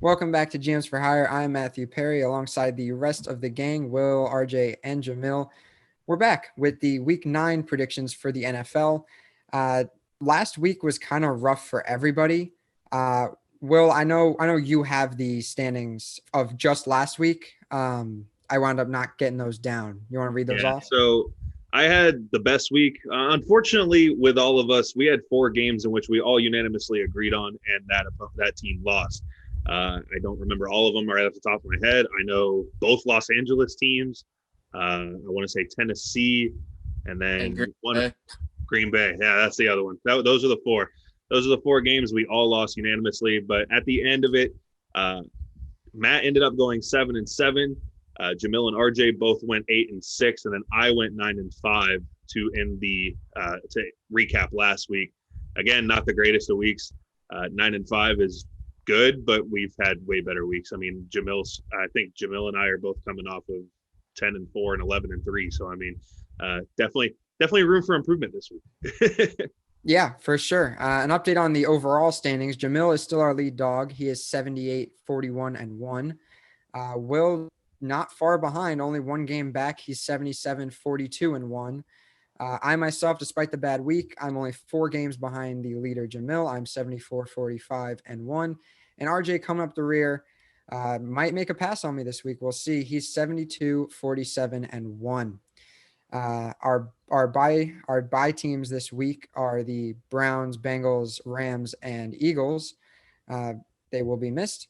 Welcome back to GMs for Hire. I'm Matthew Perry alongside the rest of the gang, Will, RJ, and Jamil. We're back with the week 9 predictions for the NFL. Uh, Last week was kind of rough for everybody. Will, I know you have the standings of just last week. I wound up not getting those down. You want to read those Yeah. off? So I had the best week. Unfortunately, with all of us, we had 4 games in which we all unanimously agreed on, and that team lost. I don't remember all of them right off the top of my head. I know both Los Angeles teams. I want to say Tennessee, and And then Green one Bay. Green Bay. Yeah, that's the other one. Those are the four. Those are the 4 games we all lost unanimously. But at the end of it, uh, Matt ended up going 7-7. Jamil and RJ both went 8-6, and then I went 9-5 to end to recap last week. Again, not the greatest of weeks. 9-5 is good, but we've had way better weeks. I mean, I think Jamil and I are both coming off of 10-4 and 11-3. So I mean, definitely room for improvement this week. Yeah, for sure. An update on the overall standings. Jamil is still our lead dog. He is 78, 41, and 1. Will not far behind, only 1 game back. He's 77, 42, and 1. I myself, despite the bad week, I'm only 4 games behind the leader, Jamil. I'm 74, 45, and 1. And RJ coming up the rear might make a pass on me this week. We'll see. He's 72, 47, and 1. Our bye teams this week are the Browns, Bengals, Rams, and Eagles. They will be missed.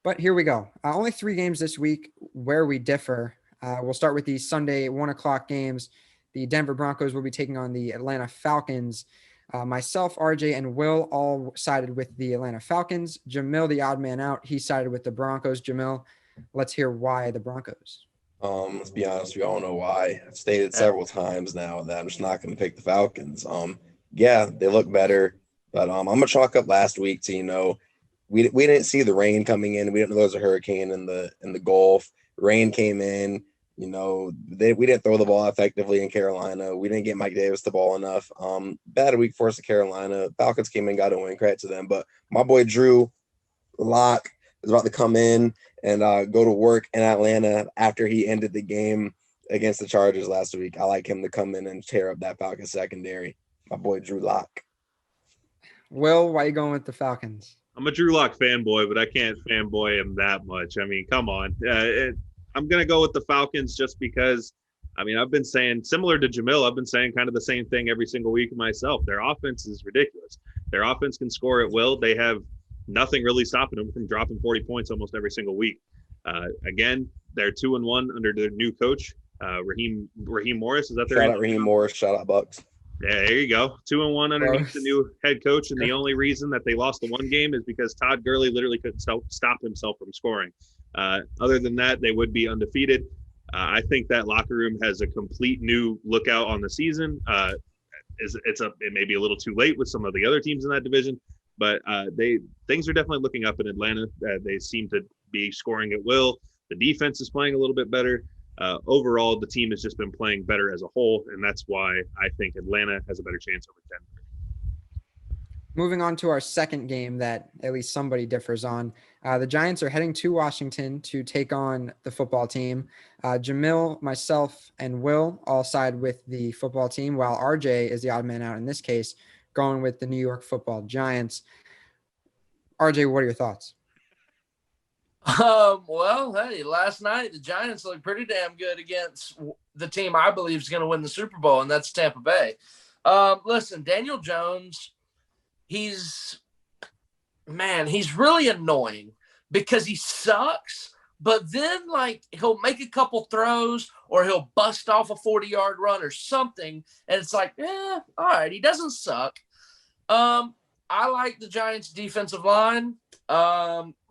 But here we go. Only 3 games this week where we differ. We'll start with the Sunday 1 o'clock games. The Denver Broncos will be taking on the Atlanta Falcons. Myself, RJ, and Will all sided with the Atlanta Falcons. Jamil, the odd man out, he sided with the Broncos. Jamil, let's hear why the Broncos. Let's be honest, we all know why. I've stated several times now that I'm just not going to pick the Falcons. Yeah, they look better, but I'm gonna chalk up last week to we didn't see the rain coming in. We didn't know there was a hurricane in the Gulf. Rain came in. We didn't throw the ball effectively in Carolina. We didn't get Mike Davis the ball enough. Bad week for us in Carolina. Falcons came in, got a win. Credit to them, but my boy Drew Lock is about to come in and go to work in Atlanta after he ended the game against the Chargers last week. I like him to come in and tear up that Falcons secondary. My boy Drew Lock. Will, why are you going with the Falcons? I'm a Drew Lock fanboy, but I can't fanboy him that much. I mean, come on. I'm going to go with the Falcons just because, I mean, I've been saying, similar to Jamil, I've been saying kind of the same thing every single week myself. Their offense is ridiculous. Their offense can score at will. They have nothing really stopping them from dropping 40 points almost every single week. Again, they're 2-1 under their new coach, Raheem Morris. Is that their name? Shout out Raheem Morris. Shout out Bucks. Yeah, there you go. 2-1 underneath the new head coach, and the only reason that they lost the 1 game is because Todd Gurley literally couldn't stop himself from scoring. Other than that, they would be undefeated. I think that locker room has a complete new lookout on the season. It may be a little too late with some of the other teams in that division, but things are definitely looking up in Atlanta. They seem to be scoring at will. The defense is playing a little bit better. Overall, the team has just been playing better as a whole, and that's why I think Atlanta has a better chance over Denver. Moving on to our second game that at least somebody differs on. The Giants are heading to Washington to take on the football team. Jamil, myself, and Will all side with the football team, while RJ is the odd man out in this case, going with the New York Football Giants. RJ, what are your thoughts? Well, hey, last night the Giants looked pretty damn good against the team I believe is going to win the Super Bowl, and that's Tampa Bay. Listen, Daniel Jones, he's really annoying because he sucks, but then he'll make a couple throws or he'll bust off a 40-yard run or something, and it's like, all right, he doesn't suck. I like the Giants' defensive line.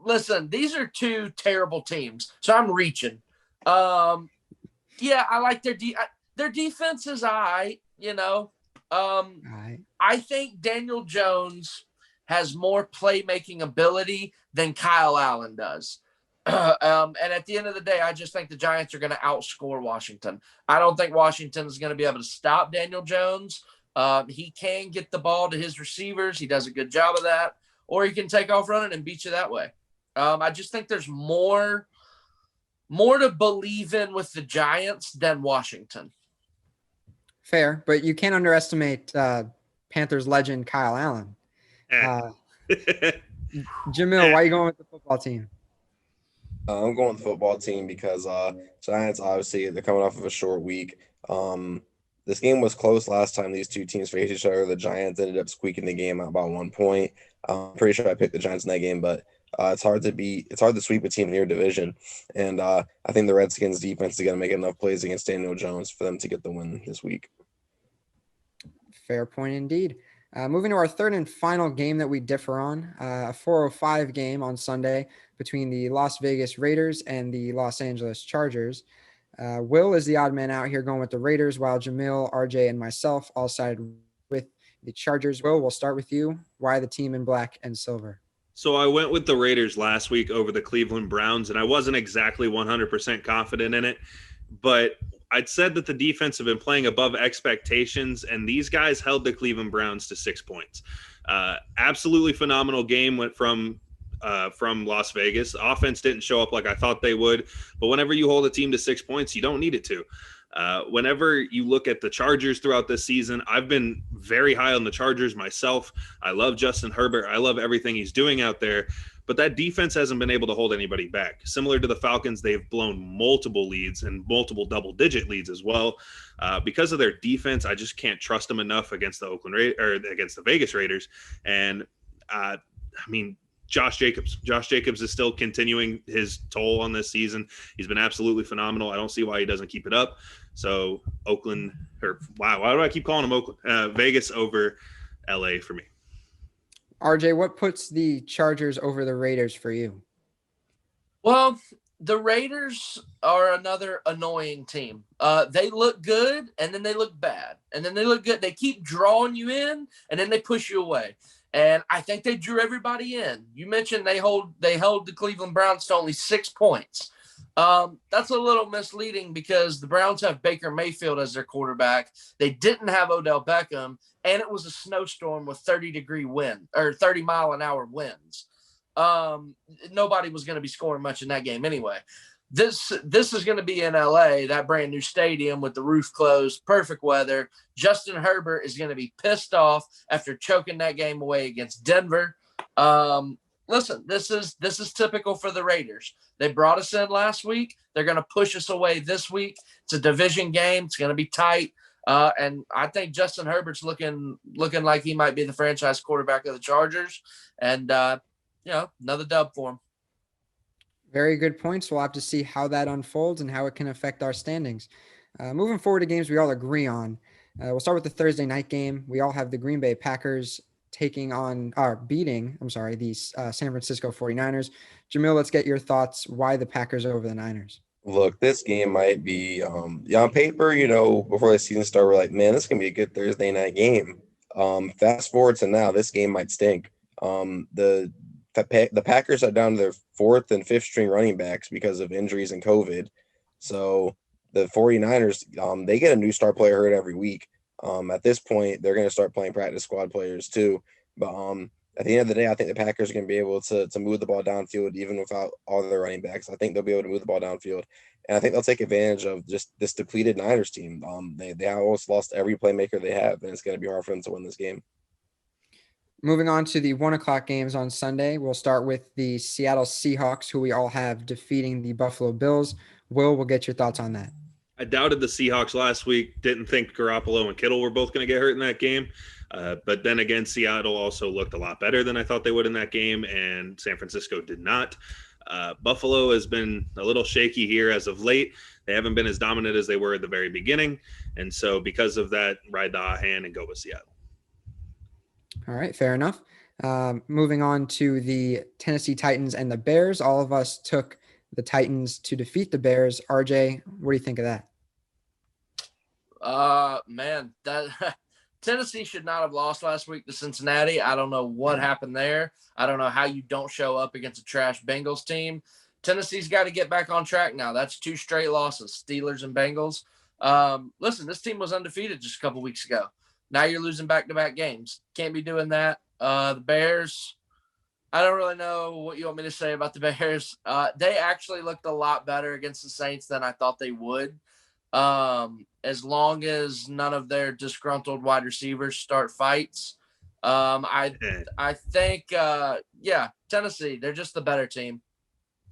Listen, these are 2 terrible teams, so I'm reaching. Yeah, I like their defense is all right, I think Daniel Jones has more playmaking ability than Kyle Allen does. And at the end of the day, I just think the Giants are going to outscore Washington. I don't think Washington is going to be able to stop Daniel Jones. He can get the ball to his receivers. He does a good job of that. Or he can take off running and beat you that way. I just think there's more to believe in with the Giants than Washington. Fair, but you can't underestimate Panthers legend Kyle Allen. Jamil, why are you going with the football team? I'm going with the football team because Giants, obviously, they're coming off of a short week. This game was close last time these two teams faced each other. The Giants ended up squeaking the game out about 1 point. I'm pretty sure I picked the Giants in that game, but it's hard to sweep a team in your division. And I think the Redskins defense is going to make enough plays against Daniel Jones for them to get the win this week. Fair point indeed. Moving to our third and final game that we differ on, a 4:05 game on Sunday between the Las Vegas Raiders and the Los Angeles Chargers. Will is the odd man out here going with the Raiders, while Jamil, RJ, and myself all sided with the Chargers. Will, we'll start with you. Why the team in black and silver? So I went with the Raiders last week over the Cleveland Browns, and I wasn't exactly 100% confident in it, but I'd said that the defense have been playing above expectations, and these guys held the Cleveland Browns to 6 points. Absolutely phenomenal game went from Las Vegas. The offense didn't show up like I thought they would, but whenever you hold a team to 6 points, you don't need it to. Whenever you look at the Chargers throughout this season, I've been very high on the Chargers myself. I love Justin Herbert. I love everything he's doing out there. But that defense hasn't been able to hold anybody back. Similar to the Falcons, they've blown multiple leads and multiple double-digit leads as well. Because of their defense, I just can't trust them enough against the against the Vegas Raiders. And Josh Jacobs. Josh Jacobs is still continuing his toll on this season. He's been absolutely phenomenal. I don't see why he doesn't keep it up. So why do I keep calling him Oakland? Vegas over LA for me. RJ, what puts the Chargers over the Raiders for you? Well, the Raiders are another annoying team. They look good, and then they look bad. And then they look good. They keep drawing you in, and then they push you away. And I think they drew everybody in. You mentioned they held the Cleveland Browns to only 6 points. That's a little misleading because the Browns have Baker Mayfield as their quarterback. They didn't have Odell Beckham, and it was a snowstorm with 30-degree wind or 30-mile-an-hour winds. Nobody was going to be scoring much in that game anyway. This is going to be in LA, that brand new stadium with the roof closed, perfect weather. Justin Herbert is going to be pissed off after choking that game away against Denver. Listen, this is typical for the Raiders. They brought us in last week. They're going to push us away this week. It's a division game. It's going to be tight. And I think Justin Herbert's looking like he might be the franchise quarterback of the Chargers. And, another dub for him. Very good points. We'll have to see how that unfolds and how it can affect our standings. Moving forward to games we all agree on. We'll start with the Thursday night game. We all have the Green Bay Packers beating the San Francisco 49ers. Jamil, let's get your thoughts. Why the Packers over the Niners? Look, this game might be on paper, before the season started, we're like, man, this is going to be a good Thursday night game. Fast forward to now, this game might stink. The Packers are down to their fourth and fifth string running backs because of injuries and COVID. So the 49ers, they get a new star player hurt every week. At this point, they're going to start playing practice squad players too. But at the end of the day, I think the Packers are going to be able to move the ball downfield even without all their running backs. I think they'll be able to move the ball downfield. And I think they'll take advantage of just this depleted Niners team. They almost lost every playmaker they have, and it's going to be hard for them to win this game. Moving on to the 1:00 games on Sunday, we'll start with the Seattle Seahawks, who we all have defeating the Buffalo Bills. We'll get your thoughts on that. I doubted the Seahawks last week. Didn't think Garoppolo and Kittle were both going to get hurt in that game. But then again, Seattle also looked a lot better than I thought they would in that game, and San Francisco did not. Buffalo has been a little shaky here as of late. They haven't been as dominant as they were at the very beginning. And so because of that, ride the hot hand and go with Seattle. All right, fair enough. Moving on to the Tennessee Titans and the Bears. All of us took the Titans to defeat the Bears. RJ, what do you think of that? Man, that Tennessee should not have lost last week to Cincinnati. I don't know what happened there. I don't know how you don't show up against a trash Bengals team. Tennessee's got to get back on track now. That's 2 straight losses, Steelers and Bengals. Listen, this team was undefeated just a couple weeks ago. Now you're losing back-to-back games. Can't be doing that. The Bears, I don't really know what you want me to say about the Bears. They actually looked a lot better against the Saints than I thought they would. As long as none of their disgruntled wide receivers start fights. I think, Tennessee, they're just the better team.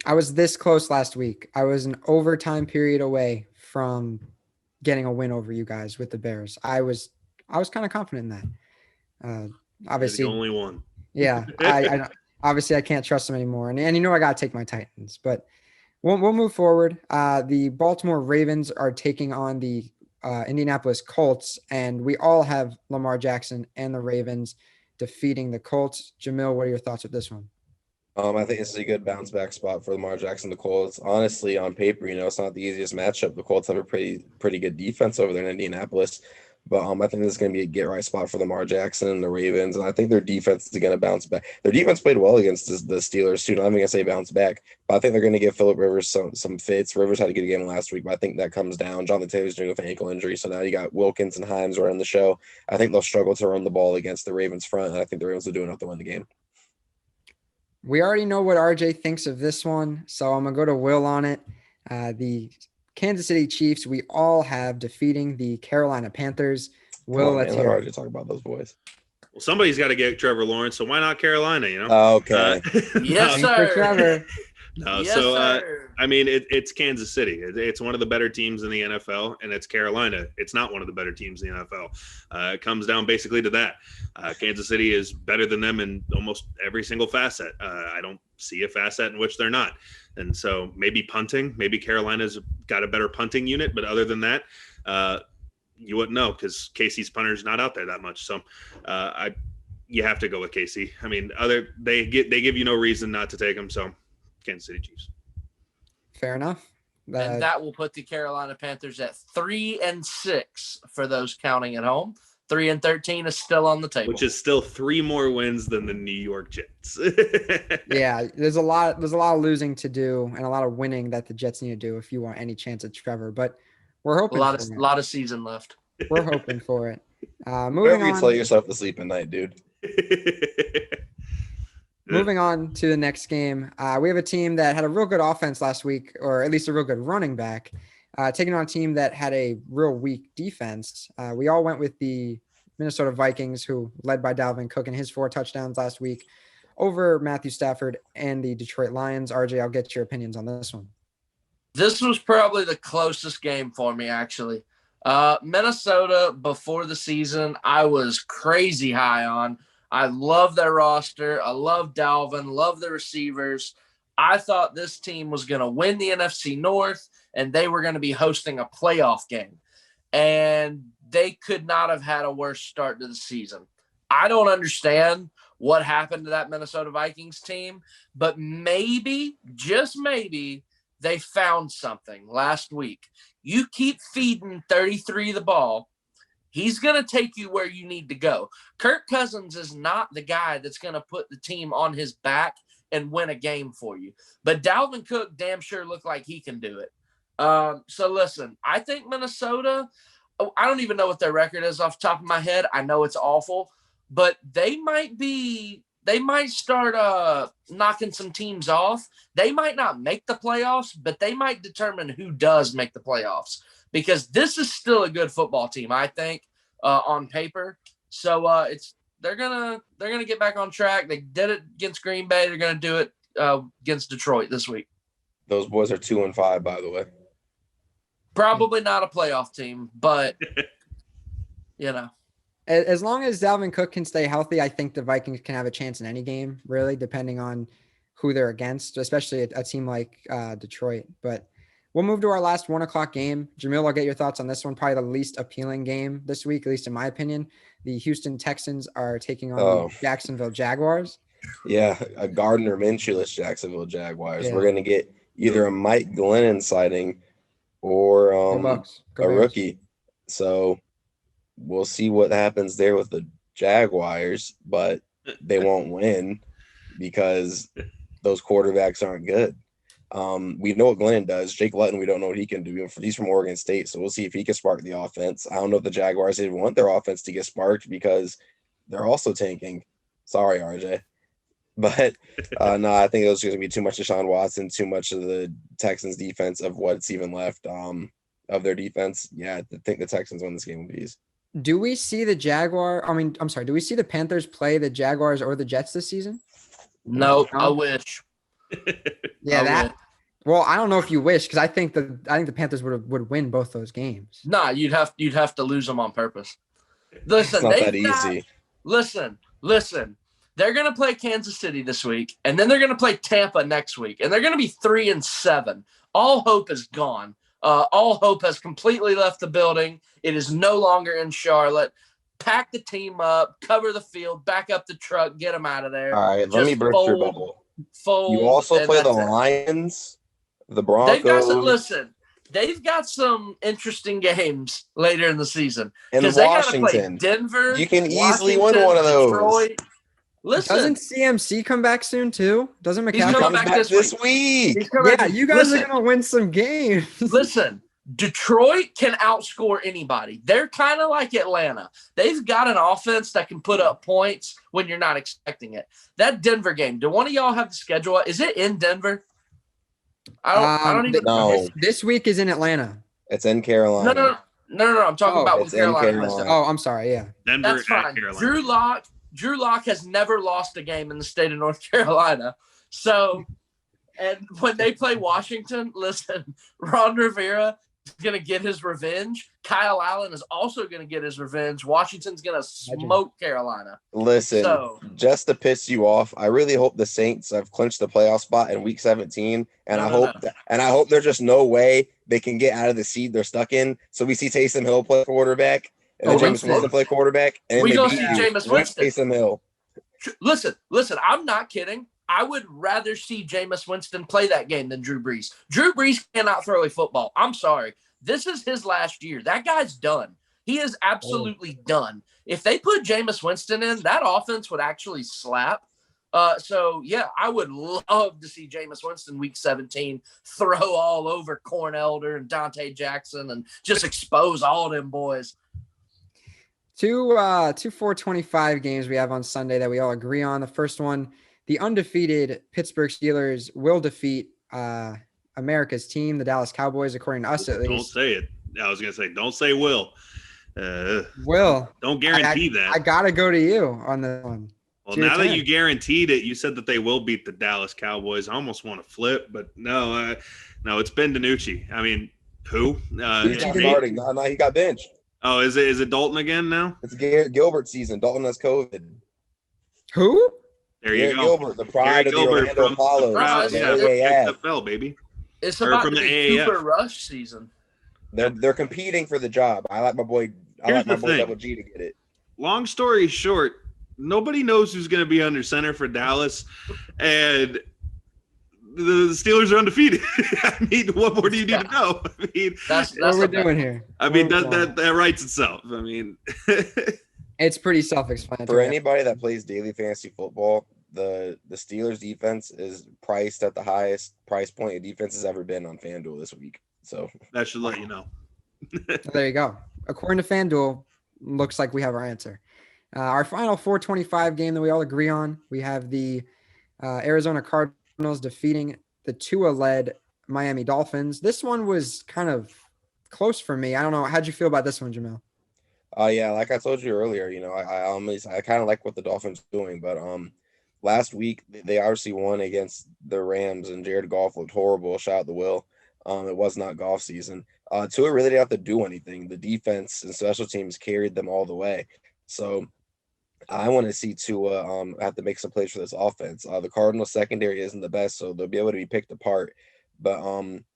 I was this close last week. I was an overtime period away from getting a win over you guys with the Bears. I was kind of confident in that. Obviously, you're the only one. Yeah, I obviously I can't trust them anymore, and I got to take my Titans, but we'll move forward. The Baltimore Ravens are taking on the Indianapolis Colts, and we all have Lamar Jackson and the Ravens defeating the Colts. Jamil, what are your thoughts with this one? I think this is a good bounce back spot for Lamar Jackson. The Colts, honestly, on paper, it's not the easiest matchup. The Colts have a pretty good defense over there in Indianapolis, but I think this is going to be a get right spot for Lamar Jackson and the Ravens, and I think their defense is going to bounce back. Their defense played well against the Steelers too. Not even going to say bounce back, but I think they're going to give Phillip Rivers some fits. Rivers had a good game last week, but I think that comes down. Jonathan Taylor's dealing with an ankle injury, so now you got Wilkins and Himes running the show. I think they'll struggle to run the ball against the Ravens front, and I think the Ravens will do enough to win the game. We already know what RJ thinks of this one, so I'm going to go to Will on it. The Kansas City Chiefs, we all have defeating the Carolina Panthers. Will, let's hear RJ talk about those boys. Well, somebody's got to get Trevor Lawrence, so why not Carolina, Okay. Yes, sir. Trevor. No, yes, so sir. it's Kansas City. It's one of the better teams in the NFL, and it's Carolina. It's not one of the better teams in the NFL. It comes down basically to that. Kansas City is better than them in almost every single facet. I don't see a facet in which they're not. And so maybe punting, maybe Carolina's got a better punting unit, but other than that, you wouldn't know because Casey's punter's not out there that much. So you have to go with Casey. I mean, they give you no reason not to take them. So Kansas City Chiefs. Fair enough. And that will put the Carolina Panthers at 3-6 for those counting at home. 3-13 is still on the table, which is still 3 more wins than the New York Jets. Yeah, there's a lot of losing to do and a lot of winning that the Jets need to do if you want any chance at Trevor. But we're hoping a lot of season left. We're hoping for it. Moving on. You tell yourself to sleep at night, dude. Moving on to the next game, we have a team that had a real good offense last week, or at least a real good running back, taking on a team that had a real weak defense. We all went with the Minnesota Vikings, who led by Dalvin Cook and his 4 touchdowns last week, over Matthew Stafford and the Detroit Lions. RJ, I'll get your opinions on this one. This was probably the closest game for me, actually. Minnesota, before the season, I was crazy high on. I love their roster. I love Dalvin, love the receivers. I thought this team was going to win the NFC North, and they were going to be hosting a playoff game. And they could not have had a worse start to the season. I don't understand what happened to that Minnesota Vikings team, but maybe, just maybe, they found something last week. You keep feeding 33 the ball, he's going to take you where you need to go. Kirk Cousins is not the guy that's going to put the team on his back and win a game for you. But Dalvin Cook damn sure looked like he can do it. So listen, I think Minnesota, I don't even know what their record is off the top of my head. I know it's awful, but they might start knocking some teams off. They might not make the playoffs, but they might determine who does make the playoffs, because this is still a good football team, I think, on paper. So they're gonna get back on track. They did it against Green Bay. They're gonna do it against Detroit this week. Those boys are 2-5, by the way. Probably not a playoff team, but As long as Dalvin Cook can stay healthy, I think the Vikings can have a chance in any game, really, depending on who they're against, especially a team like Detroit. But we'll move to our last 1:00 game. Jamil, I'll get your thoughts on this one. Probably the least appealing game this week, at least in my opinion. The Houston Texans are taking on the Jacksonville Jaguars. Yeah, a Gardner Minshew-less Jacksonville Jaguars. Yeah. We're going to get either a Mike Glennon sighting or a rookie. So we'll see what happens there with the Jaguars, but they won't win because those quarterbacks aren't good. We know what Glennon does. Jake Luton, we don't know what he can do. He's from Oregon State, so we'll see if he can spark the offense. I don't know if the Jaguars even want their offense to get sparked because they're also tanking. Sorry, RJ. But no, I think it was going to be too much Deshaun Watson, too much of the Texans defense of what's even left of their defense. Yeah, I think the Texans won this game with ease. Do we see the do we see the Panthers play the Jaguars or the Jets this season? No, No? I wish. Yeah, I wish. Well, I don't know if you wish, because I think the Panthers would win both those games. Nah, you'd have to lose them on purpose. Listen, It's not that easy. Listen. They're gonna play Kansas City this week, and then they're gonna play Tampa next week, and they're gonna be 3-7. All hope is gone. All hope has completely left the building. It is no longer in Charlotte. Pack the team up, cover the field, back up the truck, get them out of there. All right, let me burst your bubble. You also play the Lions, the Broncos. They've got some interesting games later in the season. And Because they got to play Denver. You can easily win one of those. Detroit. Listen. Doesn't CMC come back soon too? Doesn't McCaffrey He's coming comes back this week? Yeah, you guys are gonna win some games. Listen, Detroit can outscore anybody. They're kind of like Atlanta. They've got an offense that can put up points when you're not expecting it. That Denver game, do one of y'all have the schedule? Is it in Denver? I don't even know. This week is in Atlanta. It's in Carolina. No. I'm talking about with Carolina. Oh, I'm sorry. Yeah. Denver That's fine. Carolina. Drew Lock has never lost a game in the state of North Carolina. So, and when they play Washington, listen, Ron Rivera is going to get his revenge. Kyle Allen is also going to get his revenge. Washington's going to smoke Carolina. Listen, just to piss you off, I really hope the Saints have clinched the playoff spot in Week 17, and I hope there's just no way they can get out of the seed they're stuck in. So we see Taysom Hill play quarterback. And Jameis Winston play quarterback. And we don't see Jameis Winston. Taysom Hill. Listen, I'm not kidding. I would rather see Jameis Winston play that game than Drew Brees. Drew Brees cannot throw a football. I'm sorry. This is his last year. That guy's done. He is absolutely done. If they put Jameis Winston in, that offense would actually slap. So, yeah, I would love to see Jameis Winston Week 17 throw all over Corn Elder and Dante Jackson and just expose all them boys. Two 425 games we have on Sunday that we all agree on. The first one, the undefeated Pittsburgh Steelers will defeat America's team, the Dallas Cowboys, according to us at least. Don't say it. I was going to say, don't say will. Will. Don't guarantee that. I got to go to you on this one. Well, now that you guaranteed it, you said that they will beat the Dallas Cowboys. I almost want to flip, but no, it's Ben DiNucci. I mean, who? He's starting. No, he got benched. Oh, is it Dalton again now? It's Gilbert season. Dalton has COVID. Who? There you go. Gilbert, the pride of the Orlando Apollo. XFL, baby. It's about to be Cooper Rush season. They're competing for the job. I like my boy Double G to get it. Long story short, nobody knows who's going to be under center for Dallas, and the Steelers are undefeated. I mean, what more do you need to know? I mean, that's what we're doing here. I mean, that writes itself. I mean, it's pretty self-explanatory. For anybody that plays daily fantasy football, the Steelers defense is priced at the highest price point a defense has ever been on FanDuel this week. So that should let you know. There you go. According to FanDuel, looks like we have our answer. Our final 425 game that we all agree on, we have the Arizona Cardinals defeating the Tua-led Miami Dolphins. This one was kind of close for me. I don't know. How'd you feel about this one, Jamil? Yeah, like I told you earlier, I kind of like what the Dolphins are doing, but last week they obviously won against the Rams, and Jared Goff looked horrible. Shout out to Will. It was not golf season. Tua really didn't have to do anything. The defense and special teams carried them all the way. So I want to see Tua have to make some plays for this offense. The Cardinals secondary isn't the best, so they'll be able to be picked apart. But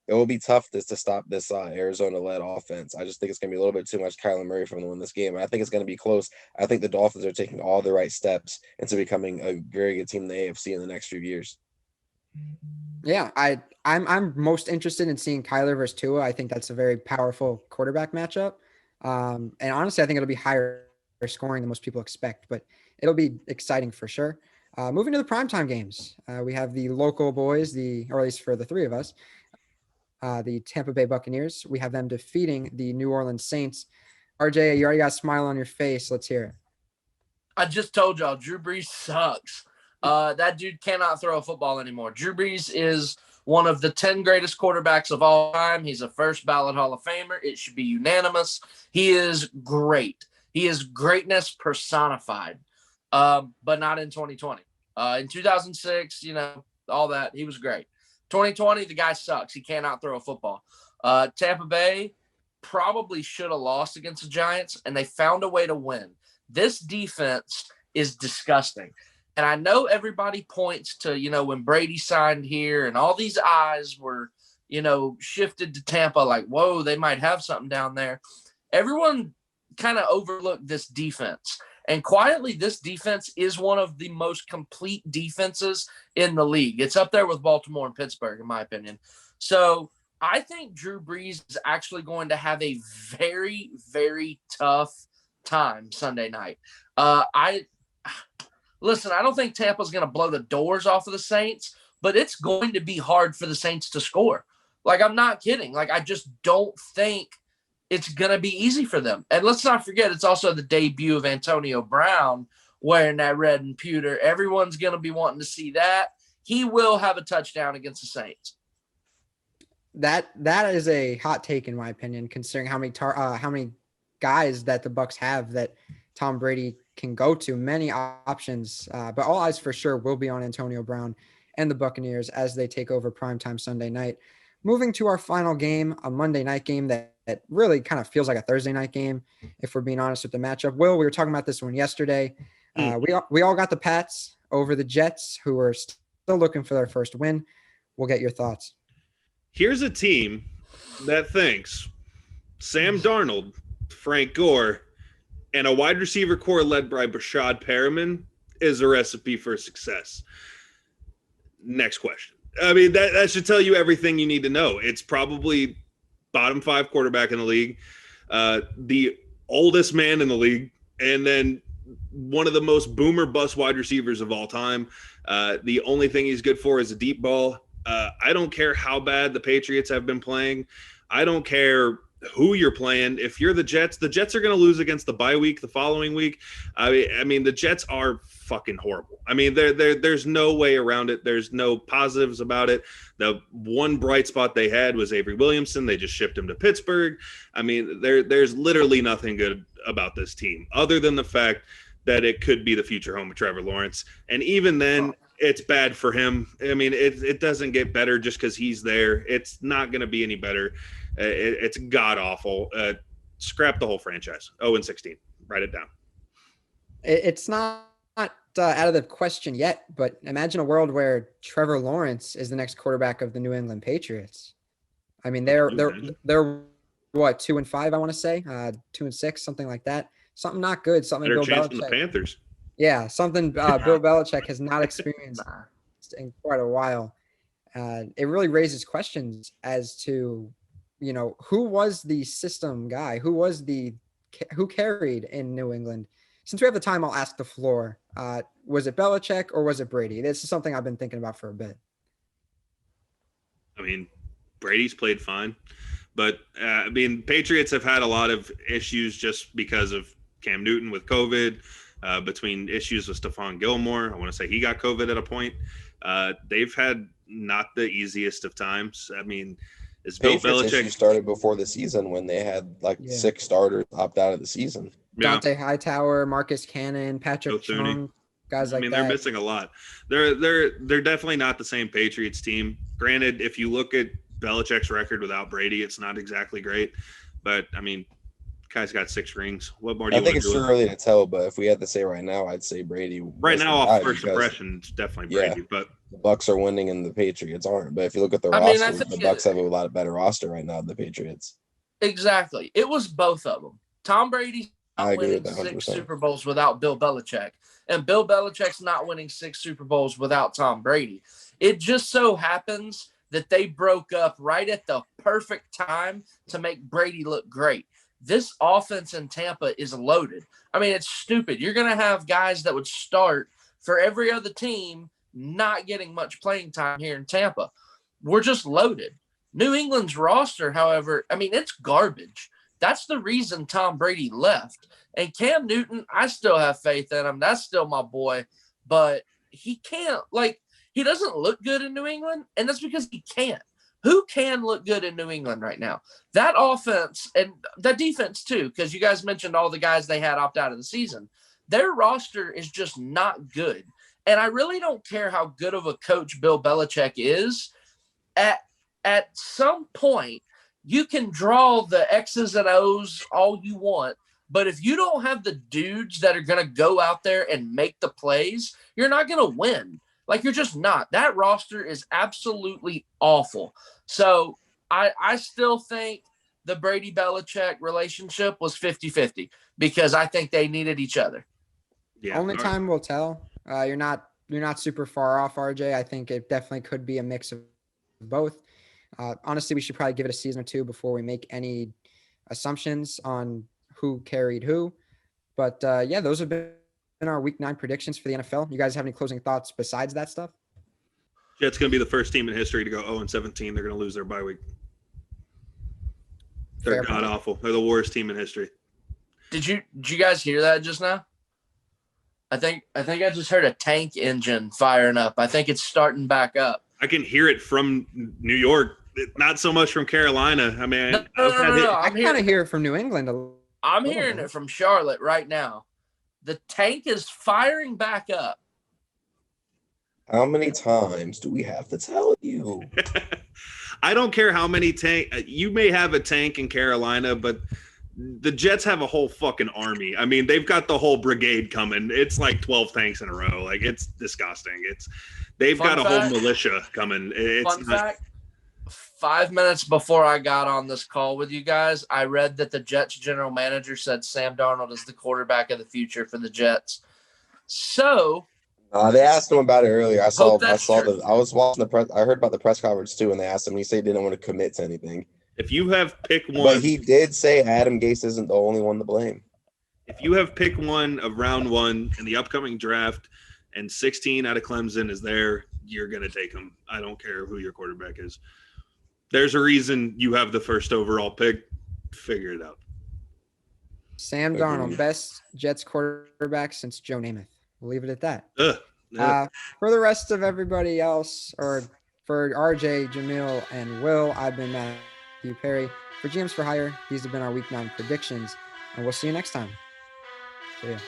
it will be tough to stop this Arizona-led offense. I just think it's going to be a little bit too much Kyler Murray for them to win this game. I think it's going to be close. I think the Dolphins are taking all the right steps into becoming a very good team in the AFC in the next few years. Yeah, I'm most interested in seeing Kyler versus Tua. I think that's a very powerful quarterback matchup. And honestly, I think it'll be higher scoring than most people expect, but it'll be exciting for sure. Moving to the primetime games, we have the local boys, or at least for the three of us, the Tampa Bay Buccaneers. We have them defeating the New Orleans Saints. RJ, you already got a smile on your face. Let's hear it. I just told y'all, Drew Brees sucks. That dude cannot throw a football anymore. Drew Brees is one of the 10 greatest quarterbacks of all time. He's a first ballot Hall of Famer. It should be unanimous. He is great. He is greatness personified, but not in 2020. In 2006, all that, he was great. 2020, the guy sucks. He cannot throw a football. Tampa Bay probably should have lost against the Giants, and they found a way to win. This defense is disgusting. And I know everybody points to, when Brady signed here and all these eyes were, shifted to Tampa, like, whoa, they might have something down there. Everyone kind of overlooked this defense. And quietly, this defense is one of the most complete defenses in the league. It's up there with Baltimore and Pittsburgh, in my opinion. So I think Drew Brees is actually going to have a very, very tough time Sunday night. Listen, I don't think Tampa's going to blow the doors off of the Saints, but it's going to be hard for the Saints to score. Like, I'm not kidding. Like, I just don't think it's going to be easy for them. And let's not forget, it's also the debut of Antonio Brown wearing that red and pewter. Everyone's going to be wanting to see that. He will have a touchdown against the Saints. That is a hot take, in my opinion, considering how many guys that the Bucs have that Tom Brady can go to, many options, but all eyes for sure will be on Antonio Brown and the Buccaneers as they take over primetime Sunday night. Moving to our final game, a Monday night game that really kind of feels like a Thursday night game, if we're being honest with the matchup. Will, we were talking about this one yesterday. We all got the Pats over the Jets, who are still looking for their first win. We'll get your thoughts. Here's a team that thinks Sam Darnold, Frank Gore, and a wide receiver core led by Brashad Perriman is a recipe for success. Next question. I mean, that should tell you everything you need to know. It's probably bottom 5 quarterback in the league, the oldest man in the league, and then one of the most boomer bust wide receivers of all time. The only thing he's good for is a deep ball. I don't care how bad the Patriots have been playing. I don't care who you're playing. If you're the Jets are going to lose against the bye week the following week. I mean, the Jets are fucking horrible. I mean, there's no way around it. There's no positives about it. The one bright spot they had was Avery Williamson. They just shipped him to Pittsburgh. I mean, there's literally nothing good about this team other than the fact that it could be the future home of Trevor Lawrence. And even then, it's bad for him. I mean, it doesn't get better just because he's there. It's not going to be any better. It's god-awful. Scrap the whole franchise. 0-16. Write it down. It's not out of the question yet, but imagine a world where Trevor Lawrence is the next quarterback of the New England Patriots. I mean, they're what, 2-5, I want to say, 2-6, something like that. Something not good. Something better Bill chance Belichick. than the Panthers. Yeah, something Bill Belichick has not experienced in quite a while. It really raises questions as to, who was the system guy? Who carried in New England? Since we have the time, I'll ask the floor. Was it Belichick or was it Brady? This is something I've been thinking about for a bit. I mean, Brady's played fine. But, Patriots have had a lot of issues just because of Cam Newton with COVID, between issues with Stephon Gilmore. I want to say he got COVID at a point. They've had not the easiest of times. I mean, is Bill Belichick started before the season when they had 6 starters opt out of the season. Dante Hightower, Marcus Cannon, Patrick Chung, guys like that. They're missing a lot. They're definitely not the same Patriots team. Granted, if you look at Belichick's record without Brady, it's not exactly great. But I mean, guy's got 6 rings. What more do you want to do? I think it's too early to tell, but if we had to say right now, I'd say Brady. Right now, off first impression, it's definitely Brady. Yeah, but the Bucs are winning and the Patriots aren't. But if you look at the roster, the Bucs have a lot better roster right now than the Patriots. Exactly. It was both of them. Tom Brady's not winning 6 Super Bowls without Bill Belichick, and Bill Belichick's not winning 6 Super Bowls without Tom Brady. It just so happens that they broke up right at the perfect time to make Brady look great. This offense in Tampa is loaded. I mean, it's stupid. You're going to have guys that would start for every other team not getting much playing time here in Tampa. We're just loaded. New England's roster, however, I mean, it's garbage. That's the reason Tom Brady left. And Cam Newton, I still have faith in him. That's still my boy. But he can't, like, he doesn't look good in New England, and that's because he can't. Who can look good in New England right now? That offense and that defense too, because you guys mentioned all the guys they had opt out of the season. Their roster is just not good. And I really don't care how good of a coach Bill Belichick is. At some point, you can draw the X's and O's all you want, but if you don't have the dudes that are going to go out there and make the plays, you're not going to win. Like, you're just not. That roster is absolutely awful. So I still think the Brady-Belichick relationship was 50-50 because I think they needed each other. Yeah, only time will tell. You're not super far off, RJ. I think it definitely could be a mix of both. Honestly, we should probably give it a season or two before we make any assumptions on who carried who. But yeah, those have been our Week 9 predictions for the NFL. You guys have any closing thoughts besides that stuff? Jets going to be the first team in history to go 0-17. They're going to lose their bye week. They're god awful. They're the worst team in history. Did you guys hear that just now? I think I just heard a tank engine firing up. I think it's starting back up. I can hear it from New York, not so much from Carolina. I mean, no. I kind of hear it from New England. I'm hearing it from Charlotte right now. The tank is firing back up. How many times do we have to tell you? I don't care how many you may have a tank in Carolina, but the Jets have a whole fucking army. I mean, they've got the whole brigade coming. It's like 12 tanks in a row. Like, it's disgusting. They've got a whole militia coming. Fun fact, 5 minutes before I got on this call with you guys, I read that the Jets general manager said Sam Darnold is the quarterback of the future for the Jets. So they asked him about it earlier. I was watching the press. I heard about the press conference too, and they asked him. He said he didn't want to commit to anything. If you have pick one, but he did say Adam Gase isn't the only one to blame. If you have pick one of round one in the upcoming draft, and 16 out of Clemson is there, you're gonna take him. I don't care who your quarterback is. There's a reason you have the first overall pick. Figure it out. Sam Darnold, best Jets quarterback since Joe Namath. We'll leave it at that. For the rest of everybody else, or for RJ, Jamil, and Will, I've been Matthew Perry. For GMs for Hire, these have been our Week 9 predictions, and we'll see you next time. See ya.